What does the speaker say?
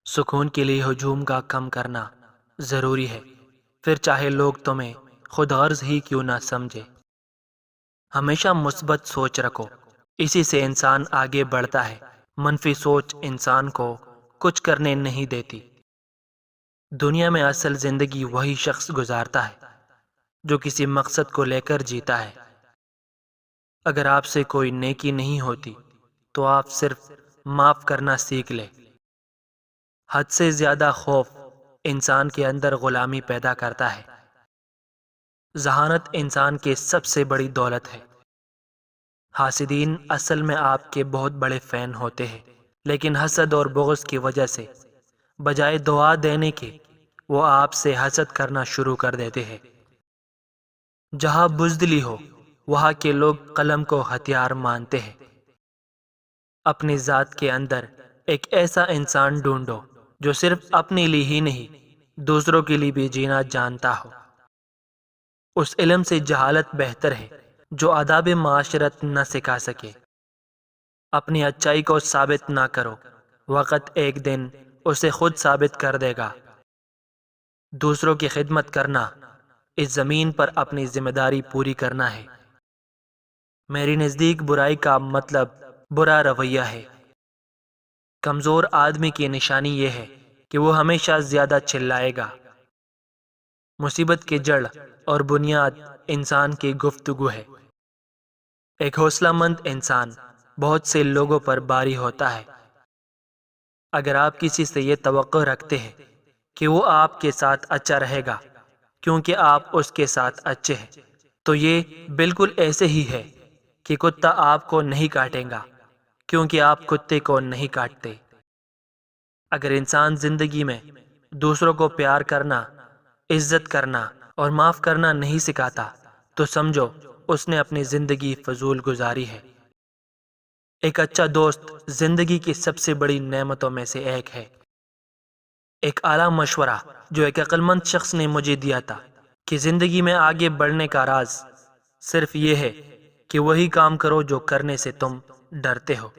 سکون کے لیے ہجوم کا کم کرنا ضروری ہے، پھر چاہے لوگ تمہیں خود غرض ہی کیوں نہ سمجھے۔ ہمیشہ مثبت سوچ رکھو، اسی سے انسان آگے بڑھتا ہے۔ منفی سوچ انسان کو کچھ کرنے نہیں دیتی۔ دنیا میں اصل زندگی وہی شخص گزارتا ہے جو کسی مقصد کو لے کر جیتا ہے۔ اگر آپ سے کوئی نیکی نہیں ہوتی تو آپ صرف معاف کرنا سیکھ لیں۔ حد سے زیادہ خوف انسان کے اندر غلامی پیدا کرتا ہے۔ ذہانت انسان کی سب سے بڑی دولت ہے۔ حاسدین اصل میں آپ کے بہت بڑے فین ہوتے ہیں، لیکن حسد اور بغض کی وجہ سے بجائے دعا دینے کے وہ آپ سے حسد کرنا شروع کر دیتے ہیں۔ جہاں بزدلی ہو وہاں کے لوگ قلم کو ہتھیار مانتے ہیں۔ اپنی ذات کے اندر ایک ایسا انسان ڈھونڈو جو صرف اپنے لیے ہی نہیں دوسروں کے لیے بھی جینا جانتا ہو۔ اس علم سے جہالت بہتر ہے جو آداب معاشرت نہ سکھا سکے۔ اپنی اچائی کو ثابت نہ کرو، وقت ایک دن اسے خود ثابت کر دے گا۔ دوسروں کی خدمت کرنا اس زمین پر اپنی ذمہ داری پوری کرنا ہے۔ میری نزدیک برائی کا مطلب برا رویہ ہے۔ کمزور آدمی کی نشانی یہ ہے کہ وہ ہمیشہ زیادہ چلائے گا۔ مصیبت کی جڑ اور بنیاد انسان کی گفتگو ہے۔ ایک حوصلہ مند انسان بہت سے لوگوں پر باری ہوتا ہے۔ اگر آپ کسی سے یہ توقع رکھتے ہیں کہ وہ آپ کے ساتھ اچھا رہے گا کیونکہ آپ اس کے ساتھ اچھے ہیں، تو یہ بالکل ایسے ہی ہے کہ کتا آپ کو نہیں کاٹے گا کیونکہ آپ کتے کو نہیں کاٹتے۔ اگر انسان زندگی میں دوسروں کو پیار کرنا، عزت کرنا اور معاف کرنا نہیں سکھاتا تو سمجھو اس نے اپنی زندگی فضول گزاری ہے۔ ایک اچھا دوست زندگی کی سب سے بڑی نعمتوں میں سے ایک ہے۔ ایک اعلیٰ مشورہ جو ایک عقل مند شخص نے مجھے دیا تھا کہ زندگی میں آگے بڑھنے کا راز صرف یہ ہے کہ وہی کام کرو جو کرنے سے تم ڈرتے ہو۔